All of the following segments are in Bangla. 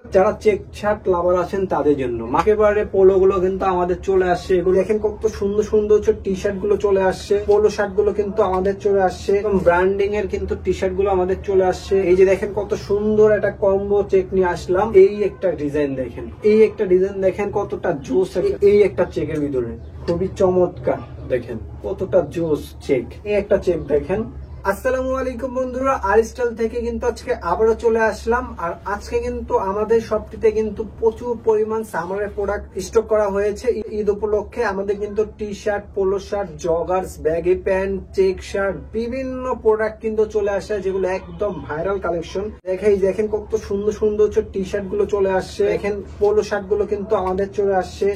যারা চেক শার্ট লাভার আছেন তাদের জন্য একেবারে পোলো গুলো কিন্তু আমাদের চলে আসছে। এগুলো দেখেন কত সুন্দর সুন্দর টি শার্ট গুলো চলে আসছে, পোলো শার্ট গুলো কিন্তু আমাদের চলে আসছে, ব্র্যান্ডিং এর কিন্তু টি শার্ট গুলো আমাদের চলে আসছে। এই যে দেখেন কত সুন্দর একটা কম্বো চেক নিয়ে আসলাম। এই একটা ডিজাইন দেখেন, এই একটা ডিজাইন দেখেন কতটা জোস, এই একটা চেকের ভিতরে খুবই চমৎকার। দেখেন কতটা জোস চেক, এই একটা চেক দেখেন। আসসালামু আলাইকুম বন্ধুরা, আরিস্টাইল থেকে কিন্তু আজকে আবারও চলে আসলাম। আর আজকে কিন্তু আমাদের শপটিতে কিন্তু প্রচুর পরিমাণ সামারের প্রোডাক্ট স্টক করা হয়েছে। ঈদ উপলক্ষে আমাদের কিন্তু T shirt, polo shirt, joggers, baggy pants, check shirt, বিভিন্ন প্রোডাক্ট কিন্তু চলে আসছে, যেগুলো একদম ভাইরাল কালেকশন। দেখেন কত সুন্দর সুন্দর টি শার্ট গুলো চলে আসছে, দেখেন পোলো শার্ট গুলো কিন্তু আমাদের চলে আসছে।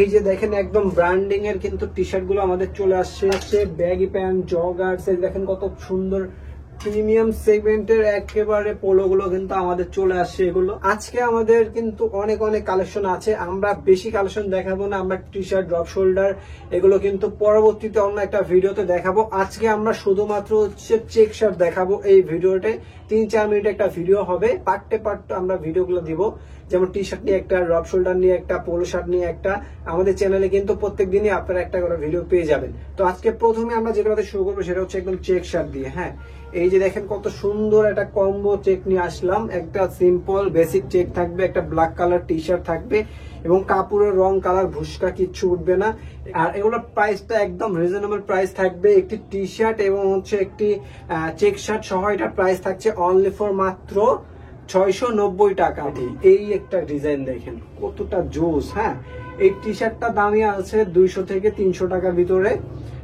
এই যে দেখেন একদম ব্র্যান্ডিং এর কিন্তু টি শার্ট গুলো আমাদের চলে আসছে, ব্যাগি প্যান্ট, জগার্স, দেখেন কত সুন্দর প্রিমিয়াম সেগমেন্টের একেবারে পোলো গুলো কিন্তু আমাদের চলে আসছে। এগুলো আজকে আমাদের কিন্তু অনেক অনেক কালেকশন আছে, আমরা বেশি কালেকশন দেখাবো না। আমরা টি শার্ট, ড্রপ শোল্ডার এগুলো কিন্তু পরবর্তীতে অন্য একটা ভিডিওতে দেখাবো। আজকে আমরা শুধুমাত্র হচ্ছে চেক শার্ট দেখাবো। এই ভিডিওতে 3-4 মিনিট একটা ভিডিও হবে, পার্টে পার্ট আমরা ভিডিওগুলো দিব। যেমন টি শার্ট নিয়ে একটা, ড্রপ শোল্ডার নিয়ে একটা, পোলো শার্ট নিয়ে একটা। আমাদের চ্যানেলে কিন্তু প্রত্যেক দিনই আপনারা একটা করে ভিডিও পেয়ে যাবেন। তো আজকে প্রথমে আমরা যেটা শুরু করবো সেটা হচ্ছে একদম চেক শার্ট দিয়ে। হ্যাঁ, এই যে দেখেন কত সুন্দর একটা কম্বো চেক নিয়ে আসলাম। একটা সিম্পল বেসিক চেক থাকবে, একটা ব্ল্যাক কালার টি শার্ট থাকবে, এবং কাপড়ের রং কালার ভুসকা কিচ্ছু উঠবে না। আর এগুলোর প্রাইসটা একদম রিজনেবল প্রাইস থাকবে। একটি টি শার্ট এবং হচ্ছে একটি চেক শার্ট সহ এটার প্রাইস থাকছে অনলি ফর মাত্র 690 টাকা। এই একটা ডিজাইন দেখেন কতটা জোস। হ্যাঁ, এই টি শার্টটা দামই আছে 200 থেকে 300 টাকার ভিতরে।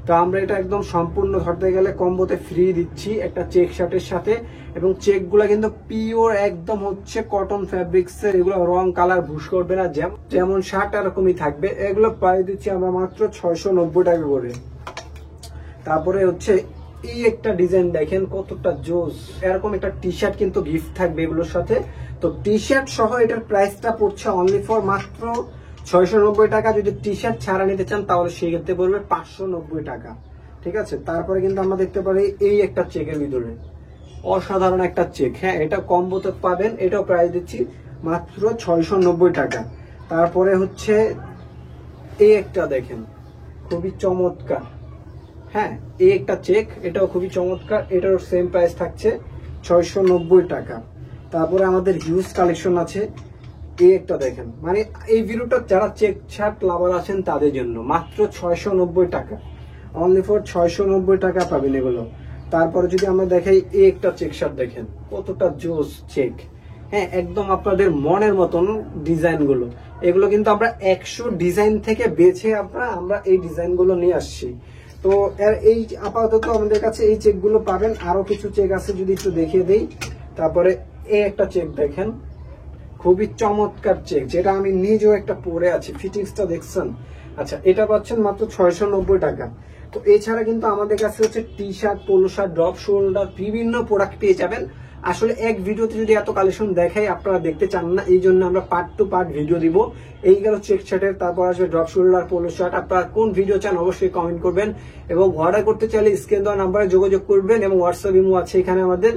তো আমরা এটা একদম সম্পূর্ণ ধরতে গেলে কম্বোতে ফ্রি দিচ্ছি একটা চেক শার্টের সাথে। এবং চেক গুলা কিন্তু পিওর একদম হচ্ছে কটন ফ্যাব্রিক্স এর, এগুলো রং কালার ভুস করবে না, যেমন শার্ট এরকমই থাকবে। এগুলো প্রাইস দিচ্ছি আমরা মাত্র 690 টাকা করে। তারপরে হচ্ছে এই একটা ডিজাইন দেখেন কতটা জোস, এরকম একটা টি শার্ট কিন্তু গিফট থাকবে এগুলোর সাথে। তো টি শার্ট সহ এটার প্রাইসটা পড়ছে অনলি ফর মাত্র 690 টাকা। যদি টি শার্ট ছাড়া নিতে চান তাহলে সেক্ষেত্রে পড়বে 590 টাকা। ঠিক আছে, তারপরে কিন্তু আমরা দেখতে পারি এই একটা চেকের ভিতরে অসাধারণ একটা চেক। হ্যাঁ, এটা কম্বোতে পাবেন, এটাও প্রাইস দিচ্ছি মাত্র 690 টাকা। তারপরে হচ্ছে এই একটা দেখেন খুবই চমৎকার। হ্যাঁ, এই একটা চেক, এটাও খুবই চমৎকার, এটারও সেম প্রাইস থাকছে 690 টাকা। তারপরে আমাদের হিউজ কালেকশন আছে। এই একটা দেখেন, মানে এই ভিডিওটা যারা চেক শার্ট লাভার আছেন তাদের জন্য মাত্র 690 টাকা, অনলি ফর 690 টাকা পাবেন এগুলো। তারপরে যদি আমরা দেখাই এই একটা চেক শার্ট দেখেন কতটা জোস চেক। হ্যাঁ, একদম আপনাদের মনের মতন ডিজাইন গুলো। এগুলো কিন্তু আমরা 100 ডিজাইন থেকে বেছে আমরা এই ডিজাইন গুলো নিয়ে আসছি। তো এই আপাতত আমাদের কাছে এই চেক গুলো পাবেন, আরো কিছু চেক আছে যদি একটু দেখিয়ে দেই। তারপরে এই একটা চেক দেখেন খুবই চমৎকার চেক, যেটা আমি নিজেও একটা পরে আছি, ফিটিংসটা দেখছেন। আচ্ছা, এটা পাচ্ছেন মাত্র 690 টাকা। তো এছাড়া কিন্তু আমাদের কাছে হচ্ছে টি shirt, polo shirt, drop shoulder বিভিন্ন প্রোডাক্ট পেয়ে যাবেন। আসলে এক ভিডিওতে যদি এত কালেকশন দেখাই আপনারা দেখতে চান না, এই জন্য আমরা পার্ট টু পার্ট ভিডিও দিব। এই গেল চেক শার্টের, তারপর আসবে ড্রপ শোল্ডার, পোলো শার্ট। আপনারা কোন ভিডিও চান অবশ্যই কমেন্ট করবেন, এবং অর্ডার করতে চাইলে স্ক্রিন দেওয়া নাম্বারে যোগাযোগ করবেন, এবং হোয়াটসঅ্যাপ ইমো আছে এখানে আমাদের।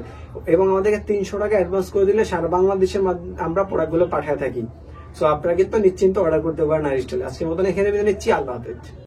এবং আমাদেরকে 300 টাকা অ্যাডভান্স করে দিলে সারা বাংলাদেশের আমরা প্রোডাক্টগুলো পাঠিয়ে থাকি। সো আপনারা কিন্তু নিশ্চিন্ত অর্ডার করতে পারেন আরিস্টাইল। আজকের মতন এখানে বিদায় নিচ্ছি, আল্লাহ হাফেজ।